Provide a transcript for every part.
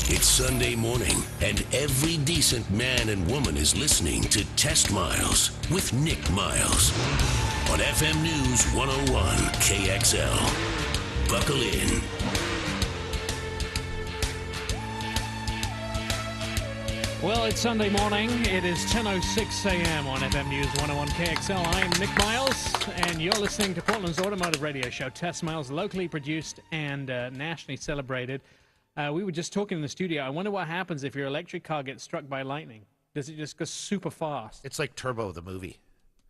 It's Sunday morning, and every decent man and woman is listening to Test Miles with Nick Miles on FM News 101 KXL. Buckle in. Well, it's Sunday morning. It is 10:06 a.m. on FM News 101 KXL. I'm Nick Miles, and you're listening to Portland's automotive radio show, Test Miles, locally produced and nationally celebrated. We were just talking in the studio. I wonder what happens if your electric car gets struck by lightning. Does it just go super fast? It's like Turbo, the movie.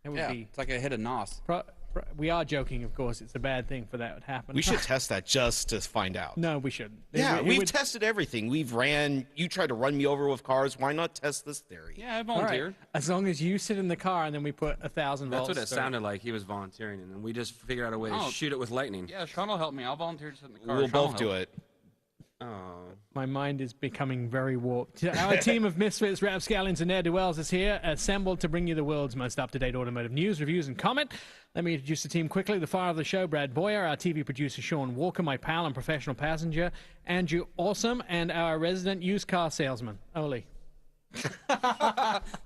It would be. It's like a hit of NOS. We are joking, of course. It's a bad thing for that to happen. We should test that just to find out. No, we shouldn't. Yeah, we've tested everything. You tried to run me over with cars. Why not test this theory? Yeah, I volunteered. Right. As long as you sit in the car and then we put 1,000 volts. That's what it sounded like. He was volunteering, and then we just figured out a way to shoot it with lightning. Yeah, Sean will help me. I'll volunteer to sit in the car. We'll both do it. Oh. My mind is becoming very warped. Our team of misfits, rapscallions, and ne'er-do-wells is here, assembled to bring you the world's most up-to-date automotive news, reviews, and comment. Let me introduce the team quickly. The fire of the show, Brad Boyer, our TV producer, Sean Walker, my pal and professional passenger, Andrew Awesome, and our resident used car salesman, Oli.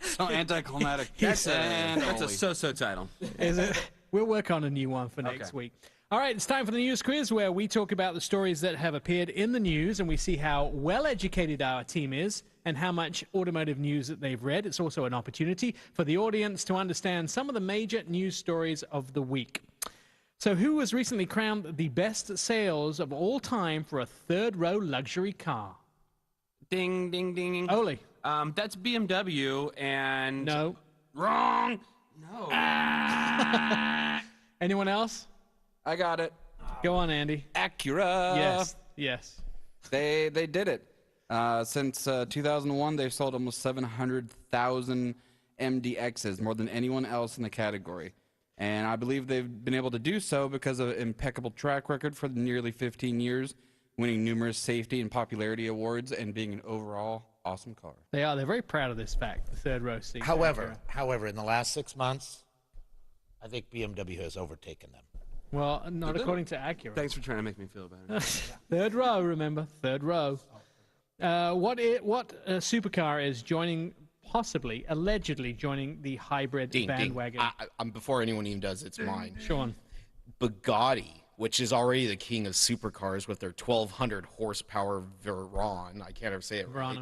So anticlimactic. That's a so-so title. Is it? We'll work on a new one for next week. All right, it's time for the news quiz, where we talk about the stories that have appeared in the news, and we see how well-educated our team is and how much automotive news that they've read. It's also an opportunity for the audience to understand some of the major news stories of the week. So who was recently crowned the best sales of all time for a third-row luxury car? Ding, ding, ding. Oli. That's BMW, and... No. Wrong. No. Anyone else? I got it. Go on, Andy. Acura. Yes. They did it. Since 2001, they've sold almost 700,000 MDXs, more than anyone else in the category. And I believe they've been able to do so because of an impeccable track record for nearly 15 years, winning numerous safety and popularity awards, and being an overall awesome car. They are. They're very proud of this fact, the third row seat. However, in the last 6 months, I think BMW has overtaken them. Well, not according to Acura. Thanks for trying to make me feel better. Third row, remember, third row. What supercar is possibly, allegedly joining the hybrid bandwagon? Before anyone even does, it's mine. Sean. Bugatti, which is already the king of supercars with their 1,200 horsepower Veyron. I can't ever say it right.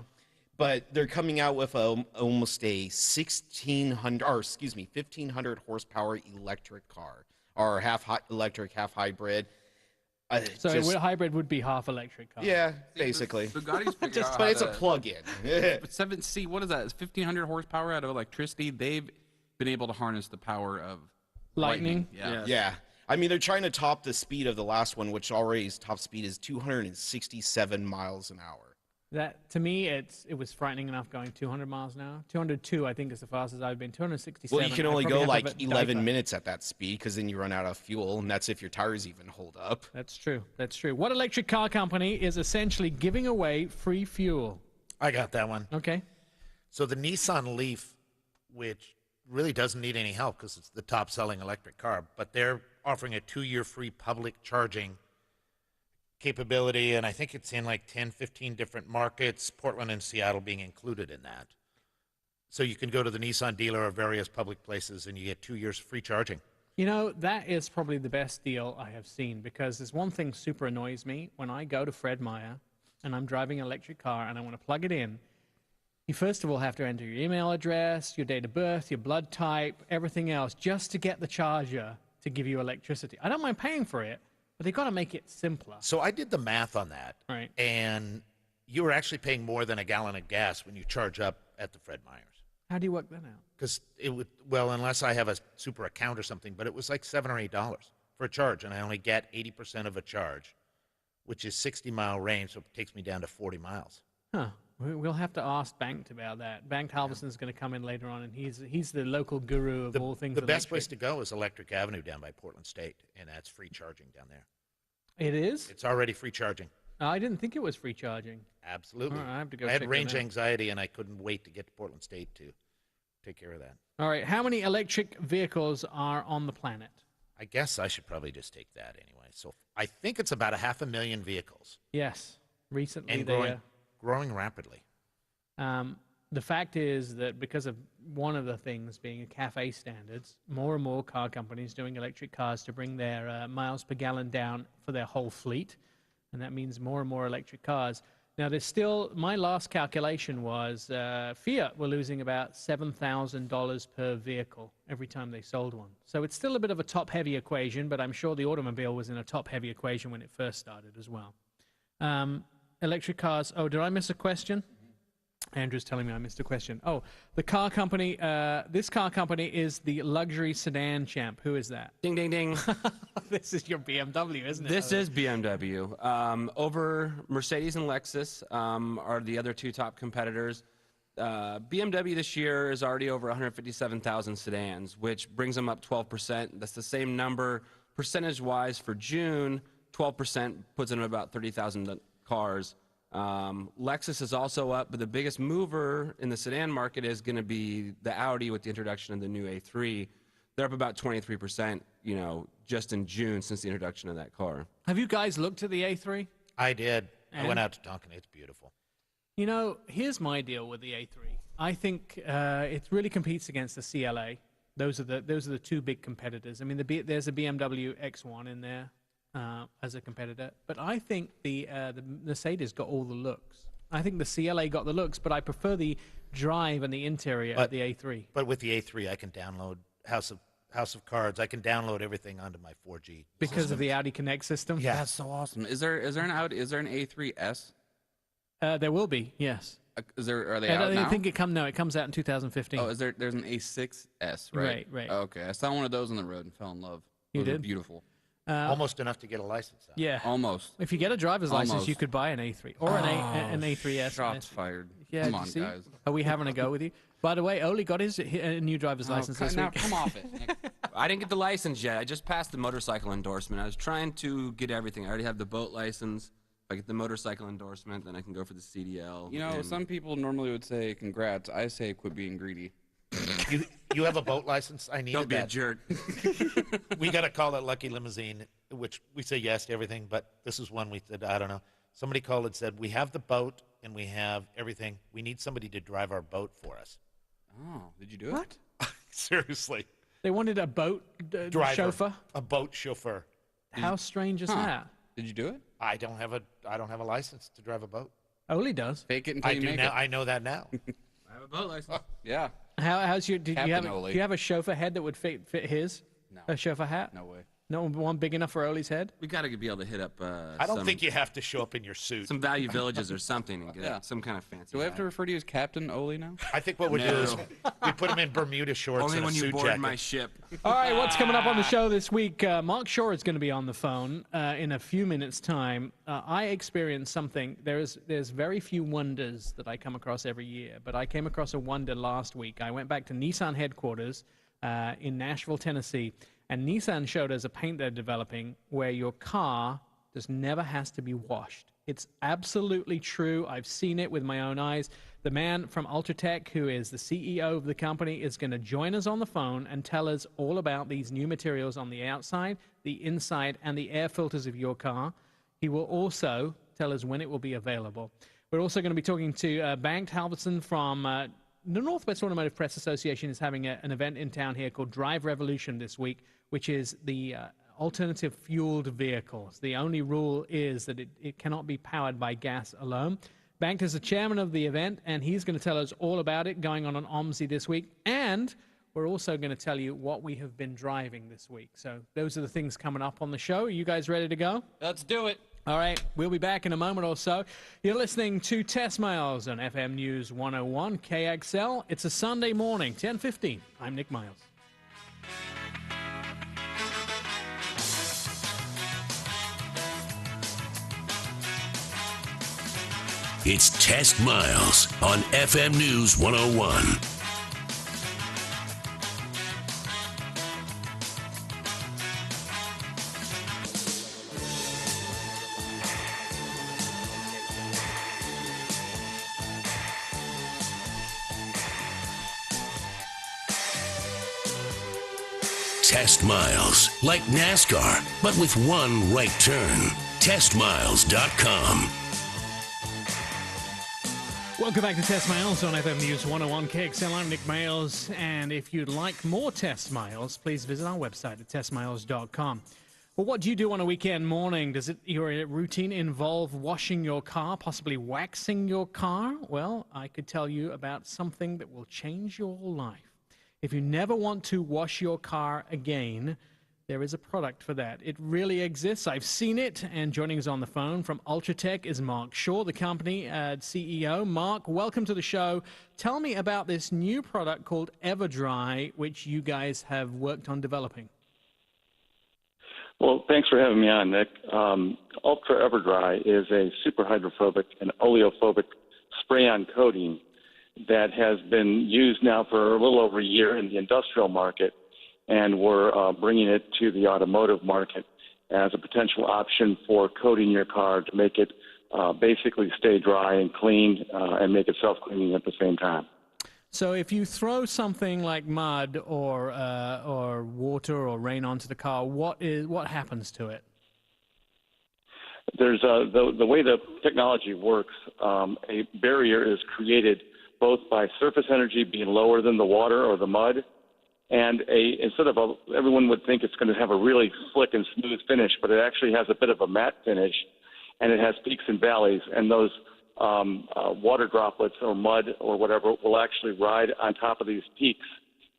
But they're coming out with almost a 1,500 horsepower electric car, or half electric, half hybrid. So hybrid would be half electric car. Yeah, basically. Bugatti's figured out but it's a plug-in. But 7C, what is that? It's 1,500 horsepower out of electricity. They've been able to harness the power of lightning. Yeah. I mean, they're trying to top the speed of the last one, which already's top speed is 267 miles an hour. That, to me, it was frightening enough going 200 miles an hour. 202, I think, is the fastest I've been. 267. Well, you can only go like 11 minutes at that speed, because then you run out of fuel, and that's if your tires even hold up. That's true. What electric car company is essentially giving away free fuel? I got that one. Okay. So the Nissan Leaf, which really doesn't need any help because it's the top-selling electric car, but they're offering a 2-year free public charging capability, and I think it's in like 10, 15 different markets, Portland and Seattle being included in that. So you can go to the Nissan dealer or various public places and you get 2 years free charging. You know, that is probably the best deal I have seen, because there's one thing super annoys me. When I go to Fred Meyer and I'm driving an electric car and I want to plug it in, you first of all have to enter your email address, your date of birth, your blood type, everything else, just to get the charger to give you electricity. I don't mind paying for it, but they've got to make it simpler. So I did the math on that. Right. And you were actually paying more than a gallon of gas when you charge up at the Fred Meyers. How do you work that out? Because it would, well, unless I have a super account or something, but it was like $7 or $8 for a charge, and I only get 80% of a charge, which is 60-mile range, so it takes me down to 40 miles. Huh. We'll have to ask Banked about that. Banked Halverson's going to come in later on, and he's the local guru of all things The electric. best place to go is Electric Avenue down by Portland State, and that's free charging down there. It is? It's already free charging. I didn't think it was free charging. Absolutely. All right, I have to go I check had that range out. anxiety, and I couldn't wait to get to Portland State to take care of that. All right, how many electric vehicles are on the planet? I guess I should probably just take that anyway. So I think it's about 500,000 vehicles. Yes. Recently And they growing. growing rapidly. The fact is that because of one of the things being CAFE standards, more and more car companies doing electric cars to bring their miles per gallon down for their whole fleet, and that means more and more electric cars. Now, there's still, my last calculation was Fiat were losing about $7,000 per vehicle every time they sold one. So it's still a bit of a top-heavy equation, but I'm sure the automobile was in a top-heavy equation when it first started as well. Electric cars, oh, did I miss a question? Andrew's telling me I missed a question. Oh, the car company, this car company is the luxury sedan champ. Who is that? Ding, ding, ding. This is your BMW, isn't it? This is BMW. Over Mercedes and Lexus are the other two top competitors. BMW this year is already over 157,000 sedans, which brings them up 12%. That's the same number percentage-wise for June. 12% puts them at about 30,000 cars. Lexus is also up, but the biggest mover in the sedan market is going to be the Audi with the introduction of the new A3. They're up about 23%, you know, just in June since the introduction of that car. Have you guys looked at the A3? I did. And? I went out to Tonkin. It's beautiful. You know, here's my deal with the A3. I think it really competes against the CLA. Those are the two big competitors. I mean, there's a BMW X1 in there. As a competitor, but I think the Mercedes got all the looks. I think the CLA got the looks, but I prefer the drive and the interior of the A3. But with the A3, I can download House of Cards. I can download everything onto my 4G because system. of the Audi Connect system. Yeah, That's so awesome. Is there an A3S? There will be, yes. Are they out now? I think it comes out in 2015. Oh, there's an A6S, right? Right. Okay, I saw one of those on the road and fell in love. You Those are did? beautiful. almost enough to get a license out. Yeah. Almost. If you get a driver's license, Almost. you could buy an A3 or an A3S. Shots fired. Yeah, Come you on, see? guys. Are we having a go with you? By the way, Oli got his new driver's license this now week. come off it, Nick. I didn't get the license yet. I just passed the motorcycle endorsement. I was trying to get everything. I already have the boat license. If I get the motorcycle endorsement, then I can go for the CDL. You know, and- some people normally would say congrats. I say quit being greedy. You have a boat license? I needed Don't be that. a jerk. We got to call it Lucky Limousine, which we say yes to everything, but this is one we said, I don't know. Somebody called and said, we have the boat and we have everything. We need somebody to drive our boat for us. Oh, did you do it? What? Seriously. They wanted a boat Driver. chauffeur? A boat chauffeur. How strange is Huh. that? Did you do it? I don't have a license to drive a boat. Oli does. Fake it until I you do make now. it. I know that now. I have a boat license. Yeah. How's your? Do Captain Oli. you have a chauffeur head that would fit his? No. A chauffeur hat? No way. No one big enough for Oli's head? We got to be able to hit up I don't think you have to show up in your suit. some value villages or something and get Yeah. some kind of fancy. Do we have to hat. refer to you as Captain Oli now? I think what we do is we put him in Bermuda shorts Only and when a you suit board jacket. my ship. All right, what's coming up on the show this week? Mark Shore is going to be on the phone in a few minutes' time. I experienced something. There's very few wonders that I come across every year, but I came across a wonder last week. I went back to Nissan headquarters in Nashville, Tennessee, and Nissan showed us a paint they're developing where your car just never has to be washed. It's absolutely true. I've seen it with my own eyes. The man from Ultratech, who is the CEO of the company, is going to join us on the phone and tell us all about these new materials on the outside, the inside, and the air filters of your car. He will also tell us when it will be available. We're also going to be talking to Bengt Halverson from the Northwest Automotive Press Association is having an event in town here called Drive Revolution this week, which is the alternative fueled vehicles. The only rule is that it cannot be powered by gas alone. Bengt is the chairman of the event, and he's going to tell us all about it going on OMSI this week. And we're also going to tell you what we have been driving this week. So those are the things coming up on the show. Are you guys ready to go? Let's do it. All right, we'll be back in a moment or so. You're listening to TestMiles on FM News 101 KXL. It's a Sunday morning, 10:15. I'm Nick Miles. It's Test Miles on FM News 101. Test Miles, like NASCAR, but with one right turn. TestMiles.com. Welcome back to TestMiles on FM News 101 KXL. I'm Nick Miles, and if you'd like more TestMiles, please visit our website at testmiles.com. Well, what do you do on a weekend morning? Does your routine involve washing your car, possibly waxing your car? Well, I could tell you about something that will change your life. If you never want to wash your car again, there is a product for that. It really exists. I've seen it. And joining us on the phone from Ultratech is Mark Shaw, the company CEO. Mark, welcome to the show. Tell me about this new product called EverDry, which you guys have worked on developing. Well, thanks for having me on, Nick. Ultra EverDry is a super hydrophobic and oleophobic spray-on coating that has been used now for a little over a year in the industrial market, and we're bringing it to the automotive market as a potential option for coating your car to make it basically stay dry and clean and make it self-cleaning at the same time. So if you throw something like mud or water or rain onto the car, what happens to it? There's the way the technology works, a barrier is created both by surface energy being lower than the water or the mud, and everyone would think it's going to have a really slick and smooth finish, but it actually has a bit of a matte finish, and it has peaks and valleys, and those water droplets or mud or whatever will actually ride on top of these peaks,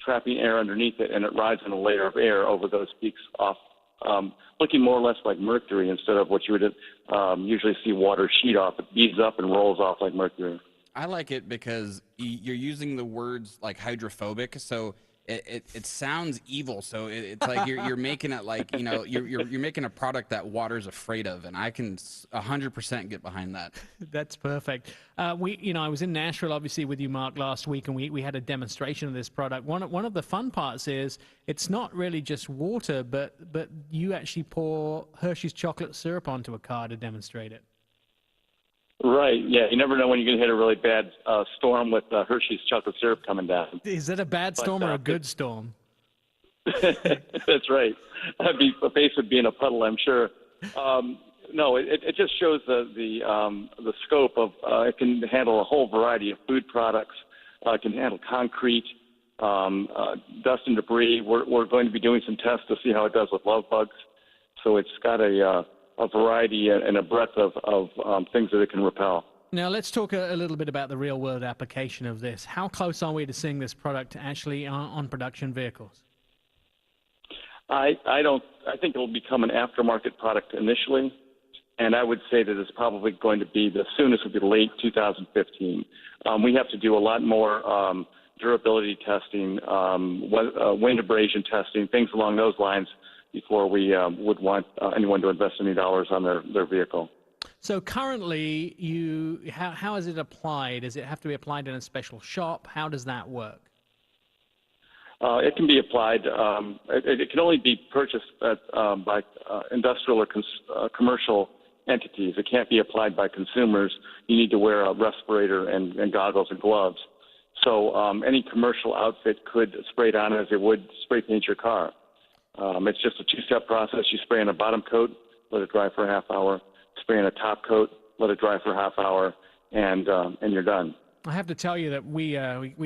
trapping air underneath it, and it rides in a layer of air over those peaks off, looking more or less like mercury instead of what you would usually see water sheet off. It beads up and rolls off like mercury. I like it because you're using the words like hydrophobic, so it sounds evil. So it's like you're making it like, you know, you're making a product that water's afraid of, and I can 100% get behind that. That's perfect. I was in Nashville, obviously, with you, Mark, last week, and we had a demonstration of this product. One of the fun parts is it's not really just water, but you actually pour Hershey's chocolate syrup onto a car to demonstrate it. Right, yeah. You never know when you're going to hit a really bad storm with Hershey's chocolate syrup coming down. Is that a bad storm or a good storm? That's right. The face would be in a puddle, I'm sure. No, it just shows the scope of it can handle a whole variety of food products. It can handle concrete, dust and debris. We're going to be doing some tests to see how it does with love bugs. So it's got a variety and a breadth of things that it can repel. Now, let's talk a little bit about the real-world application of this. How close are we to seeing this product actually on production vehicles? I think it will become an aftermarket product initially, and I would say that it's probably going to be the soonest would be late 2015. We have to do a lot more durability testing, wind abrasion testing, things along those lines before we would want anyone to invest any dollars on their vehicle. So currently, how is it applied? Does it have to be applied in a special shop? How does that work? It can be applied. It can only be purchased by industrial or commercial entities. It can't be applied by consumers. You need to wear a respirator and goggles and gloves. So any commercial outfit could spray it on as it would spray paint your car. It's just a two-step process. You spray on a bottom coat, let it dry for a half hour. Spray on a top coat, let it dry for a half hour, and you're done. I have to tell you that we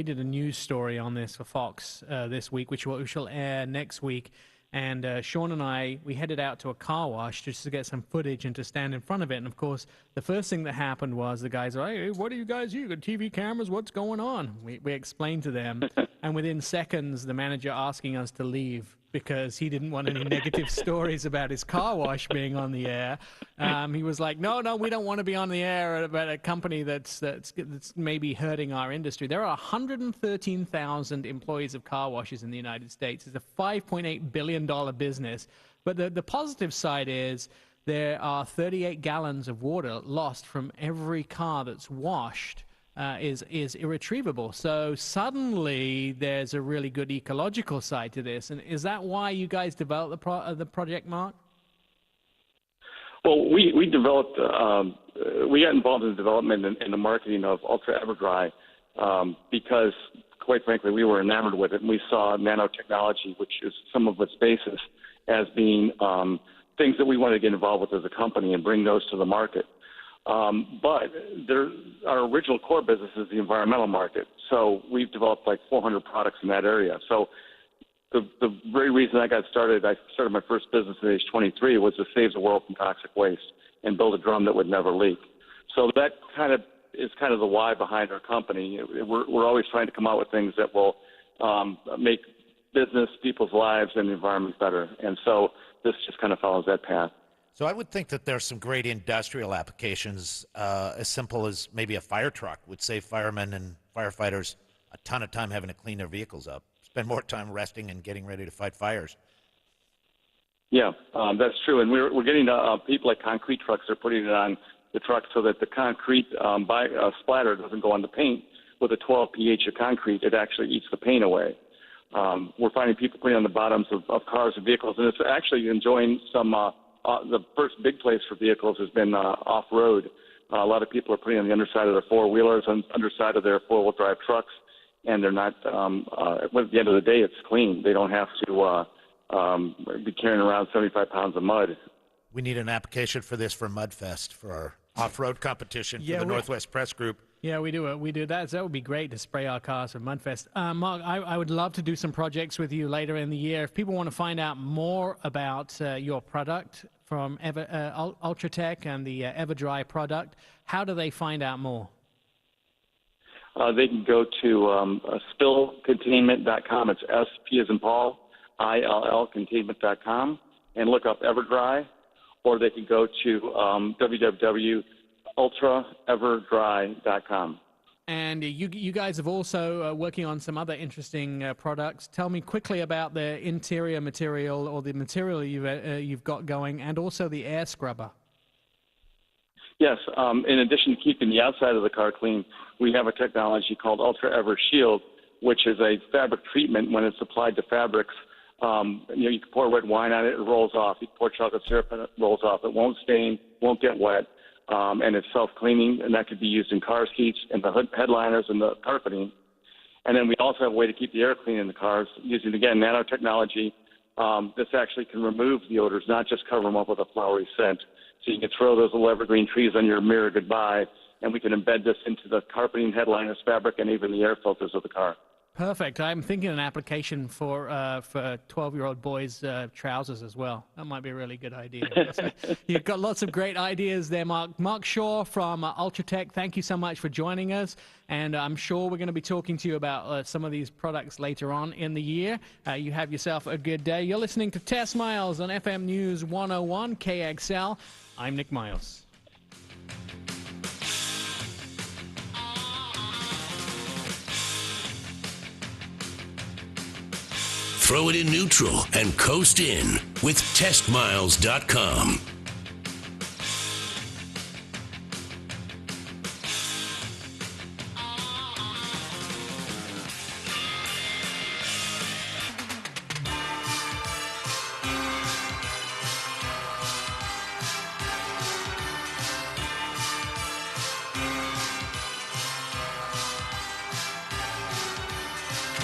did a news story on this for Fox this week, which shall air next week. And Sean and I, we headed out to a car wash just to get some footage and to stand in front of it. And, of course, the first thing that happened was the guys were, hey, what do you guys use? You got TV cameras? What's going on? We explained to them. And within seconds, the manager asking us to leave because he didn't want any negative stories about his car wash being on the air. He was like, no, we don't want to be on the air about a company that's maybe hurting our industry. There are 113,000 employees of car washes in the United States. It's a $5.8 billion business. But the positive side is there are 38 gallons of water lost from every car that's washed. Is irretrievable. So suddenly there's a really good ecological side to this. And is that why you guys developed the project, Mark? Well, we developed, we got involved in the development and the marketing of Ultra EverDry because, quite frankly, we were enamored with it. And we saw nanotechnology, which is some of its basis, as being things that we wanted to get involved with as a company and bring those to the market. But our original core business is the environmental market. So we've developed like 400 products in that area. So the very reason I started my first business at age 23 was to save the world from toxic waste and build a drum that would never leak. So that is kind of the why behind our company. We're always trying to come out with things that will make business, people's lives, and the environment better. And so this just kind of follows that path. So I would think that there's some great industrial applications, as simple as maybe a fire truck would save firemen and firefighters a ton of time having to clean their vehicles up, spend more time resting and getting ready to fight fires. Yeah, that's true. And we're getting people like concrete trucks are putting it on the truck so that the concrete splatter doesn't go on the paint. With a 12 pH of concrete, it actually eats the paint away. We're finding people putting on the bottoms of cars and vehicles, and it's actually enjoying some the first big place for vehicles has been off-road. A lot of people are putting on the underside of their four-wheelers and underside of their four-wheel drive trucks, and they're not at the end of the day, it's clean. They don't have to be carrying around 75 pounds of mud. We need an application for this for Mudfest, for our off-road competition for the Northwest Press Group. Yeah, we do it. We do that. So that would be great to spray our cars for Mudfest. Mark, I would love to do some projects with you later in the year. If people want to find out more about your product from Ultratech and the EverDry product, how do they find out more? They can go to spillcontainment.com. It's SP as in Paul, ILL containment.com, and look up EverDry, or they can go to www.ultraeverdry.com. And you guys have also working on some other interesting products. Tell me quickly about the interior material or the material you've got going, and also the air scrubber. Yes. In addition to keeping the outside of the car clean, we have a technology called Ultra Ever Shield, which is a fabric treatment. When it's applied to fabrics, you can pour red wine on it, it rolls off. You can pour chocolate syrup and it rolls off. It won't stain, won't get wet, and it's self-cleaning, and that could be used in car seats and the headliners and the carpeting. And then we also have a way to keep the air clean in the cars using, again, nanotechnology. This actually can remove the odors, not just cover them up with a flowery scent. So you can throw those little evergreen trees on your mirror goodbye, and we can embed this into the carpeting, headliners, fabric, and even the air filters of the car. Perfect. I'm thinking an application for 12-year-old boys' trousers as well. That might be a really good idea. You've got lots of great ideas there, Mark. Mark Shaw from Ultratech, thank you so much for joining us. And I'm sure we're going to be talking to you about some of these products later on in the year. You have yourself a good day. You're listening to Test Miles on FM News 101 KXL. I'm Nick Miles. Throw it in neutral and coast in with TestMiles.com.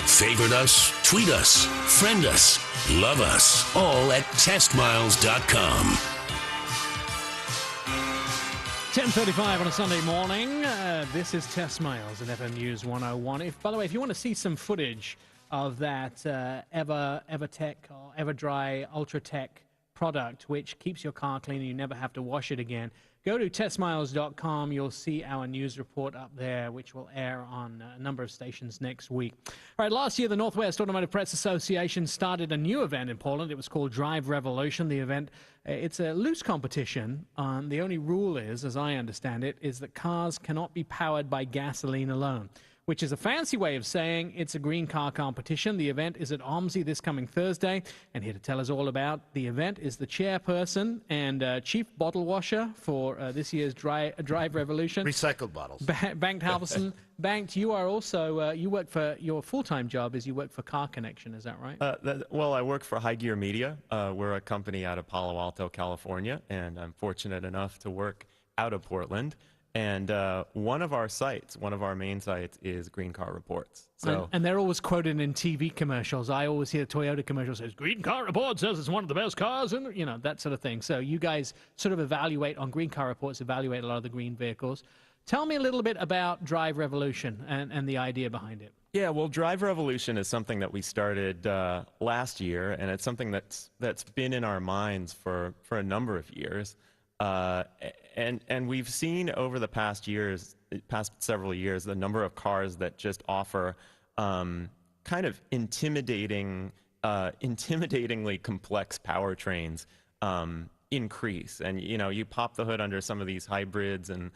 Favorite us, tweet us, friend us, love us, all at TestMiles.com. 10:35 on a Sunday morning. This is Test Miles and FM News 101. By the way, if you want to see some footage of that EverTech or EverDry Ultratech product, which keeps your car clean and you never have to wash it again, go to TestMiles.com. You'll see our news report up there, which will air on a number of stations next week. All right, last year, the Northwest Automotive Press Association started a new event in Portland. It was called Drive Revolution. The event, it's a loose competition. The only rule is, as I understand it, is that cars cannot be powered by gasoline alone, which is a fancy way of saying it's a green car competition. The event is at OMSI this coming Thursday, and here to tell us all about the event is the chairperson and chief bottle washer for this year's Drive Revolution. Recycled bottles. Bankt Halverson. Bankt, you are also, you work for, your full-time job is you work for Car Connection, is that right? Well, I work for High Gear Media. We're a company out of Palo Alto, California, and I'm fortunate enough to work out of Portland. And one of our sites, one of our main sites, is Green Car Reports. So, and they're always quoted in TV commercials. I always hear Toyota commercials says, Green Car Report says it's one of the best cars, and that sort of thing. So you guys sort of evaluate on Green Car Reports, evaluate a lot of the green vehicles. Tell me a little bit about Drive Revolution and the idea behind it. yeah, well, Drive Revolution is something that we started last year, and it's something that's been in our minds for a number of years. And we've seen over the past several years, the number of cars that just offer kind of intimidatingly complex powertrains increase. And you pop the hood under some of these hybrids and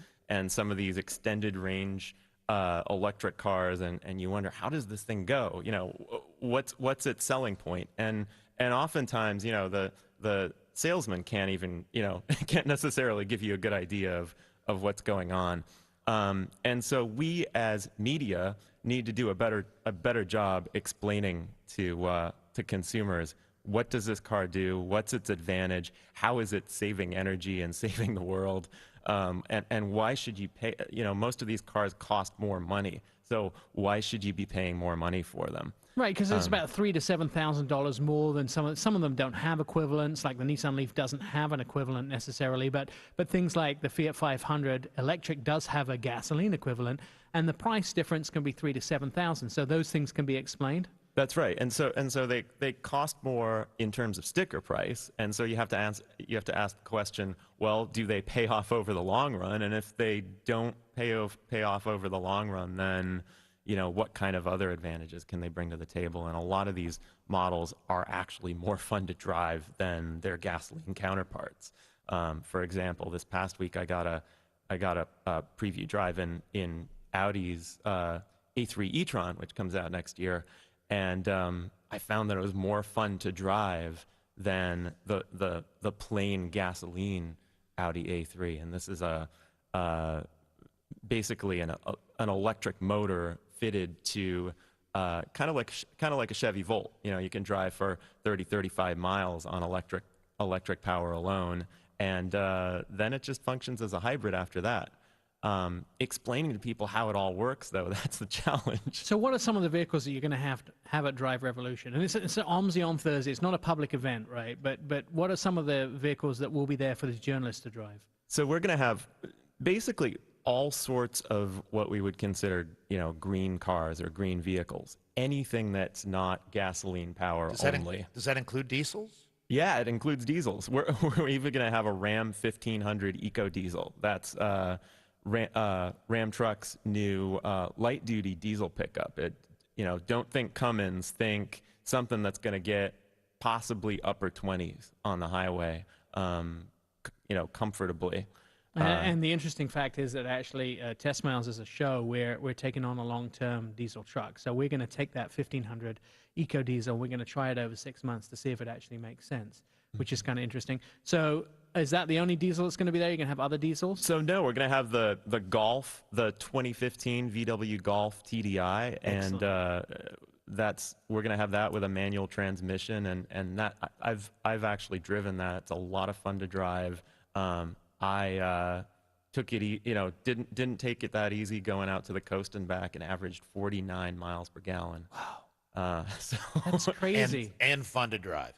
some of these extended range electric cars, and you wonder, how does this thing go? What's its selling point? And oftentimes, the salesman can't even, can't necessarily give you a good idea of what's going on. And so we as media need to do a better job explaining to consumers, what does this car do? What's its advantage? How is it saving energy and saving the world? And why should you pay? Most of these cars cost more money, so why should you be paying more money for them? Right, because it's about $3,000 to $7,000 more than some of them don't have equivalents. Like the Nissan Leaf doesn't have an equivalent necessarily, but things like the Fiat 500 electric does have a gasoline equivalent, and the price difference can be $3,000 to $7,000. So those things can be explained. That's right, and so they cost more in terms of sticker price, and so you have to ask the question, well, do they pay off over the long run? And if they don't pay off over the long run, then what kind of other advantages can they bring to the table? And a lot of these models are actually more fun to drive than their gasoline counterparts. For example, this past week I got a preview drive in Audi's A3 e-tron, which comes out next year. And I found that it was more fun to drive than the plain gasoline Audi A3. And this is basically an electric motor fitted to kind of like a Chevy Volt. You can drive for 35 miles on electric power alone, and then it just functions as a hybrid after that. Explaining to people how it all works, though, that's the challenge. So what are some of the vehicles that you're going to have at Drive Revolution? And it's an OMSI on Thursday. It's not a public event, right? But what are some of the vehicles that will be there for the journalists to drive? So we're going to have basically all sorts of what we would consider, green cars or green vehicles. Anything that's not gasoline power only. Does that include diesels? Yeah, it includes diesels. We're even going to have a Ram 1500 Eco Diesel. That's Ram Truck's new light-duty diesel pickup. Don't think Cummins, think something that's going to get possibly upper 20s on the highway, comfortably. And the interesting fact is that actually TestMiles is a show where we're taking on a long-term diesel truck. So we're going to take that 1500 Eco Diesel, we're going to try it over 6 months to see if it actually makes sense, which is kind of interesting. So is that the only diesel that's going to be there? You're going to have other diesels? So no, we're going to have the Golf, the 2015 VW Golf TDI, and we're going to have that with a manual transmission, and that I've actually driven that. It's a lot of fun to drive. I took it, didn't take it that easy going out to the coast and back, and averaged 49 miles per gallon. Wow. That's crazy. And fun to drive.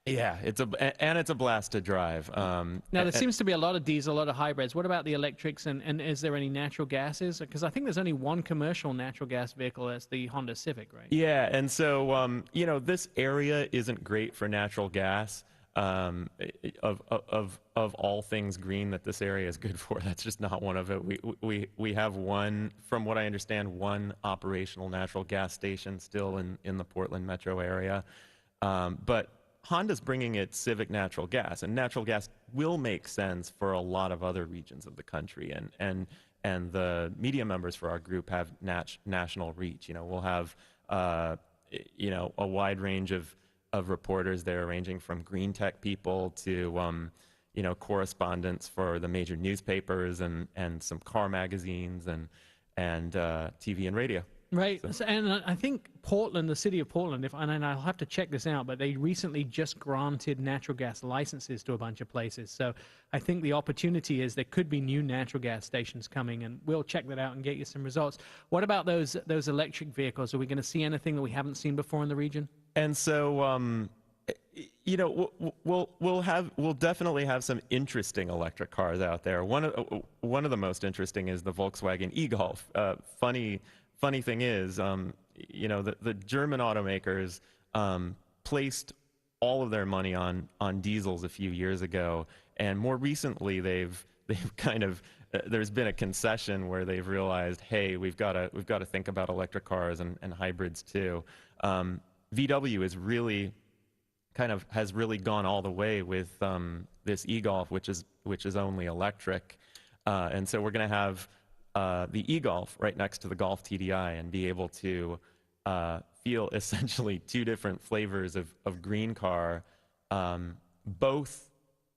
Yeah, it's a blast to drive. Now there seems to be a lot of diesel, a lot of hybrids. What about the electrics, and is there any natural gases? Because I think there's only one commercial natural gas vehicle. That's the Honda Civic, right? Yeah, and so this area isn't great for natural gas. Of all things green that this area is good for, that's just not one of it. We have one, from what I understand, one operational natural gas station still in the Portland metro area, but Honda's bringing its Civic natural gas, and natural gas will make sense for a lot of other regions of the country, and the media members for our group have national reach. We'll have a wide range of reporters there, ranging from green tech people to correspondents for the major newspapers and some car magazines and TV and radio. Right, and I think Portland, the city of Portland, and I'll have to check this out, but they recently just granted natural gas licenses to a bunch of places. So I think the opportunity is there could be new natural gas stations coming, and we'll check that out and get you some results. What about those electric vehicles? Are we going to see anything that we haven't seen before in the region? And so, you know, we'll definitely have some interesting electric cars out there. One of the most interesting is the Volkswagen e-Golf. Funny thing is, you know, the German automakers placed all of their money on diesels a few years ago, and more recently they've kind of there's been a concession where they've realized, hey, we've got to think about electric cars and hybrids too. VW is really has really gone all the way with this e-Golf, which is only electric, and so we're going to have the e-Golf right next to the Golf TDI and be able to feel essentially two different flavors of green car, both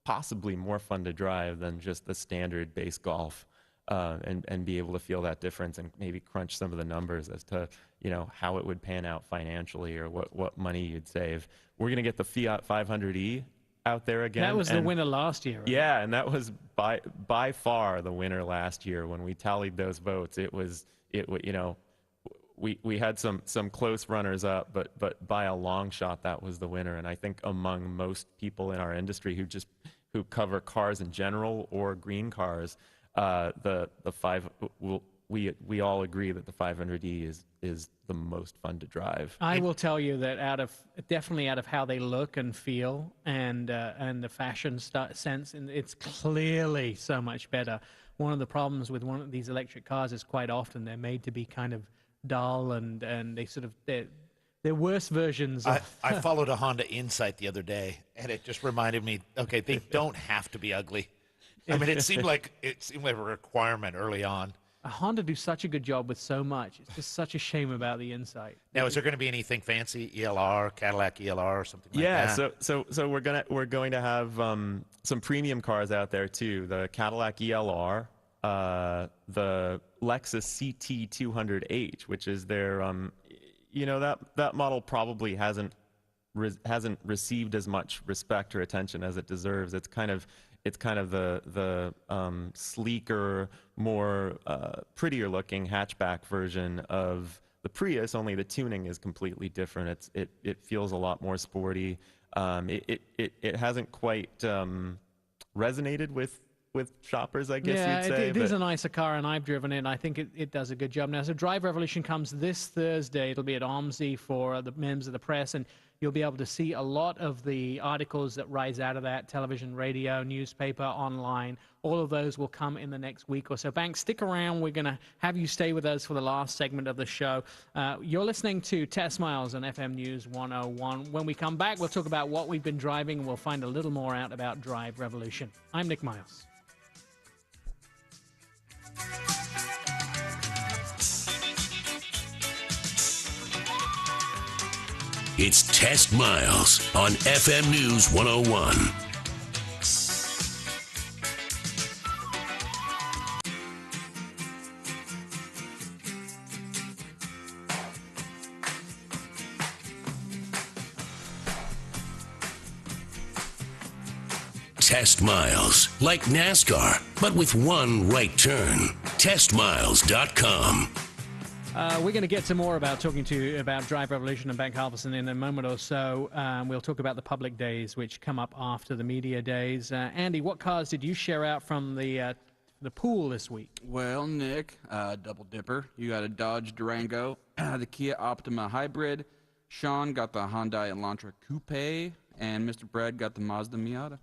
possibly more fun to drive than just the standard base Golf, and be able to feel that difference and maybe crunch some of the numbers as to, you know, how it would pan out financially or what money you'd save. We're going to get the Fiat 500e out there again. That was the winner last year, right? Yeah, and that was by far the winner last year. When we tallied those votes, you know, we had some close runners up, but by a long shot that was the winner. And I think among most people in our industry who cover cars in general or green cars, we all agree that the 500e is the most fun to drive. I will tell you that definitely out of how they look and feel and the fashion sense, and it's clearly so much better. One of the problems with one of these electric cars is quite often they're made to be kind of dull and they sort of they're worse versions. I followed a Honda Insight the other day, and it just reminded me, okay, they don't have to be ugly. I mean, it seemed like a requirement early on. Honda do such a good job with so much. It's just such a shame about the Insight. Now, is there going to be anything fancy, ELR, Cadillac ELR, or something like that? Yeah, so we're going to have some premium cars out there too. The Cadillac ELR, the Lexus CT200H, which is their, you know, that model probably hasn't received as much respect or attention as it deserves. It's kind of the sleeker, more prettier looking hatchback version of the Prius, only the tuning is completely different. It feels a lot more sporty. It hasn't quite resonated with shoppers, I guess you'd say. It is a nicer car, and I've driven it, and I think it does a good job. Now, so Drive Revolution comes this Thursday. It'll be at OMSI for the members of the press, and you'll be able to see a lot of the articles that rise out of that, television, radio, newspaper, online. All of those will come in the next week or so. Banks, stick around. We're going to have you stay with us for the last segment of the show. You're listening to TestMiles on FM News 101. When we come back, we'll talk about what we've been driving, and we'll find a little more out about Drive Revolution. I'm Nick Miles. It's Test Miles on FM News 101. Test Miles, like NASCAR, but with one right turn. TestMiles.com. We're going to get some more about talking to you about Drive Revolution and Bank Halverson in a moment or so. We'll talk about the public days, which come up after the media days. Andy, what cars did you share out from the pool this week? Well, Nick, double dipper. You got a Dodge Durango, the Kia Optima Hybrid. Sean got the Hyundai Elantra Coupe, and Mr. Brad got the Mazda Miata.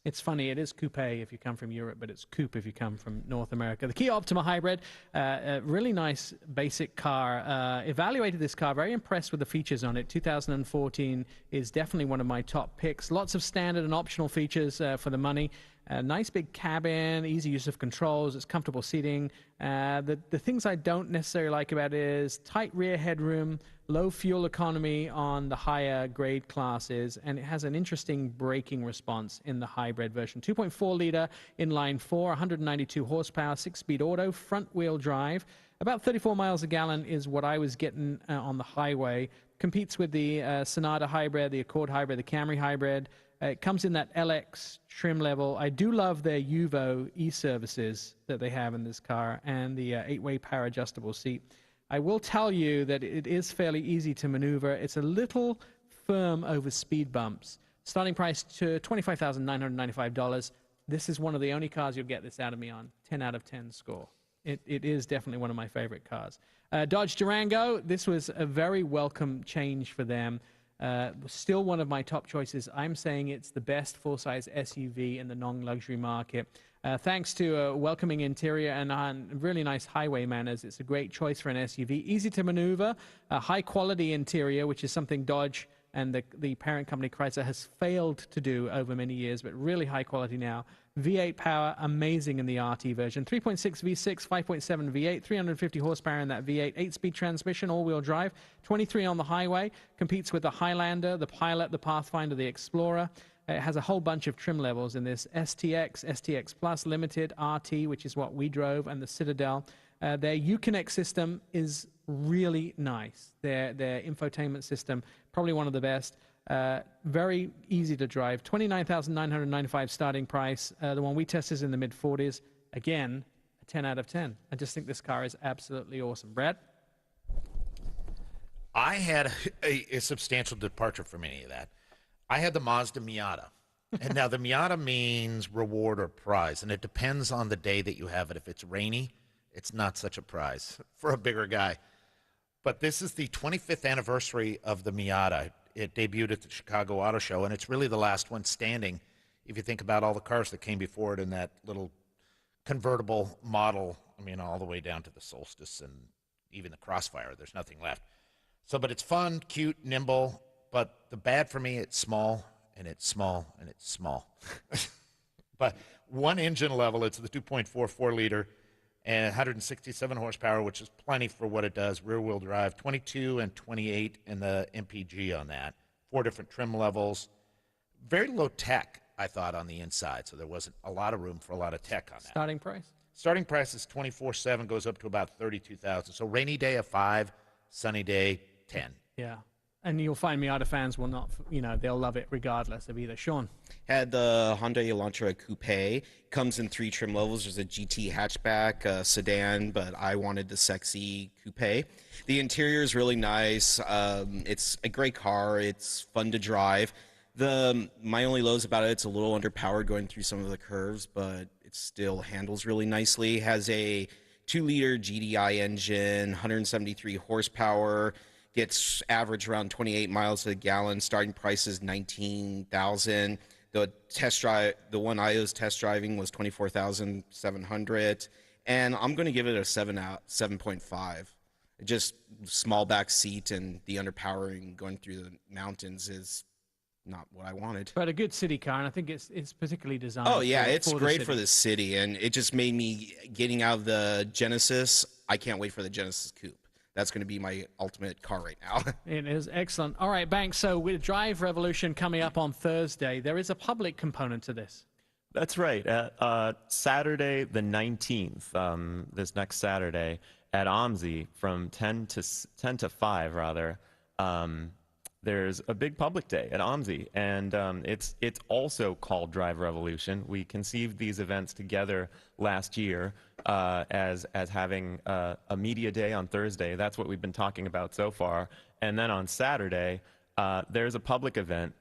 It's funny, it is coupe if you come from Europe, but it's coupe if you come from North America. The Kia Optima Hybrid, a really nice basic car. Evaluated this car, very impressed with the features on it. 2014 is definitely one of my top picks. Lots of standard and optional features for the money. A nice big cabin, easy use of controls, it's comfortable seating. The things I don't necessarily like about it is tight rear headroom, low fuel economy on the higher grade classes, and it has an interesting braking response in the hybrid version. 2.4 liter inline four, 192 horsepower, 6-speed auto, front wheel drive. About 34 miles a gallon is what I was getting on the highway. Competes with the Sonata hybrid, the Accord hybrid, the Camry hybrid. It comes in that LX trim level. I do love their Yuvo e-services that they have in this car and the 8-way power adjustable seat. I will tell you that it is fairly easy to maneuver. It's a little firm over speed bumps. Starting price to $25,995. This is one of the only cars you'll get this out of me on. 10 out of 10 score. It is definitely one of my favorite cars. Dodge Durango, this was a very welcome change for them. Still one of my top choices. I'm saying it's the best full-size SUV in the non-luxury market. Thanks to a welcoming interior and really nice highway manners, it's a great choice for an SUV. Easy to maneuver, a high-quality interior, which is something Dodge and the parent company Chrysler has failed to do over many years, but really high quality now. V8 power, amazing in the RT version. 3.6 V6, 5.7 V8, 350 horsepower in that V8, 8-speed transmission, all-wheel drive, 23 on the highway, competes with the Highlander, the Pilot, the Pathfinder, the Explorer. It has a whole bunch of trim levels in this. STX, STX Plus, Limited, RT, which is what we drove, and the Citadel. Their Uconnect system is really nice. Their infotainment system, probably one of the best. Very easy to drive. $29,995 starting price. The one we tested is in the mid-40s. Again, a 10 out of 10. I just think this car is absolutely awesome. Brad? I had a substantial departure from any of that. I had the Mazda Miata. And now the Miata means reward or prize, and it depends on the day that you have it. If it's rainy, it's not such a prize for a bigger guy. But this is the 25th anniversary of the Miata. It debuted at the Chicago Auto Show, and it's really the last one standing if you think about all the cars that came before it in that little convertible model. I mean, all the way down to the Solstice and even the Crossfire. There's nothing left. So, but it's fun, cute, nimble. But the bad for me, it's small, and it's small, and it's small. But one engine level, it's the 2.44 liter and 167 horsepower, which is plenty for what it does. Rear-wheel drive, 22 and 28 in the MPG on that. 4 different trim levels. Very low tech, I thought, on the inside, so there wasn't a lot of room for a lot of tech on that. Starting price? Starting price is $24,700, goes up to about $32,000. So rainy day, a 5, sunny day, 10. Yeah. And you'll find Miata fans will not, they'll love it regardless of either. Sean? Had the Hyundai Elantra Coupe. Comes in 3 trim levels. There's a GT hatchback, a sedan, but I wanted the sexy coupe. The interior is really nice. It's a great car. It's fun to drive. My only lows about it, it's a little underpowered going through some of the curves, but it still handles really nicely. Has a 2-liter GDI engine, 173 horsepower. Gets average around 28 miles to the gallon. Starting price is $19,000. The test drive, the one I was test driving was $24,700, and I'm going to give it a 7.5. Just small back seat and the underpowering going through the mountains is not what I wanted. But a good city car, and I think it's particularly designed. Oh yeah, it's great for the city, and it just made me getting out of the Genesis. I can't wait for the Genesis Coupe. That's going to be my ultimate car right now. It is excellent. All right, Banks, so with Drive Revolution coming up on Thursday, there is a public component to this. That's right. Saturday the 19th, this next Saturday, at OMSI from 10 to 5, rather, there's a big public day at OMSI, and it's also called Drive Revolution. We conceived these events together last year as having a media day on Thursday. That's what we've been talking about so far. And then on Saturday, there's a public event.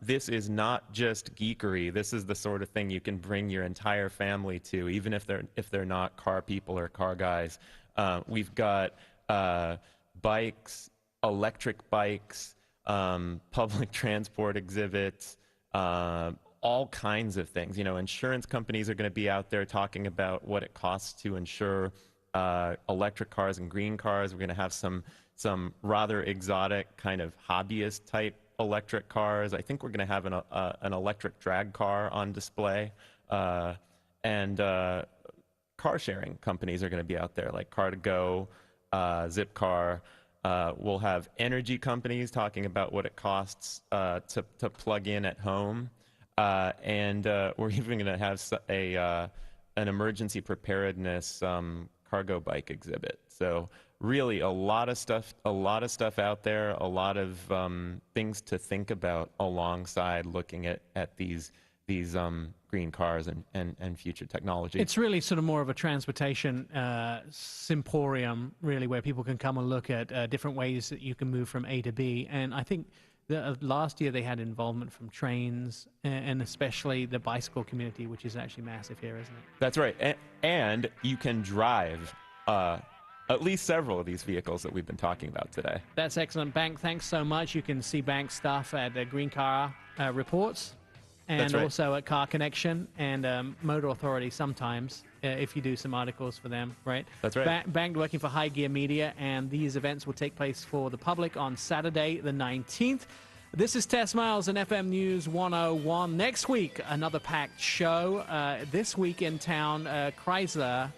This is not just geekery. This is the sort of thing you can bring your entire family to, even if they're not car people or car guys. We've got bikes, electric bikes, public transport exhibits, all kinds of things. Insurance companies are going to be out there talking about what it costs to insure electric cars and green cars. We're going to have some rather exotic kind of hobbyist type electric cars. I think we're going to have an electric drag car on display and car sharing companies are going to be out there, like Car2Go, Zipcar. We'll have energy companies talking about what it costs to plug in at home, and we're even going to have an emergency preparedness cargo bike exhibit. So really, a lot of stuff out there, a lot of things to think about alongside looking at these green cars and future technology. It's really sort of more of a transportation symposium, really, where people can come and look at different ways that you can move from A to B. And I think last year they had involvement from trains and especially the bicycle community, which is actually massive here, isn't it? That's right. And you can drive at least several of these vehicles that we've been talking about today. That's excellent, Bank. Thanks so much. You can see Bank stuff at Green Car Reports. And right. Also at Car Connection and Motor Authority sometimes, if you do some articles for them, right? That's right. Banged working for High Gear Media, and these events will take place for the public on Saturday the 19th. This is Test Miles and FM News 101. Next week, another packed show. This week in town, Chrysler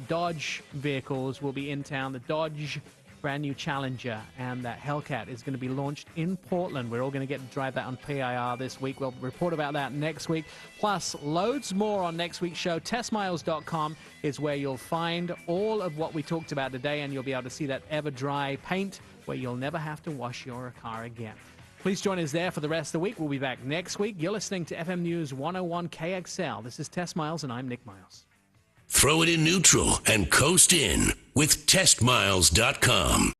Dodge vehicles will be in town. The Dodge brand new Challenger and that Hellcat is going to be launched in Portland. We're all going to get to drive that on PIR this week. We'll report about that next week. Plus, loads more on next week's show. TestMiles.com is where you'll find all of what we talked about today, and you'll be able to see that ever-dry paint where you'll never have to wash your car again. Please join us there for the rest of the week. We'll be back next week. You're listening to FM News 101 KXL. This is Test Miles, and I'm Nick Miles. Throw it in neutral and coast in with TestMiles.com.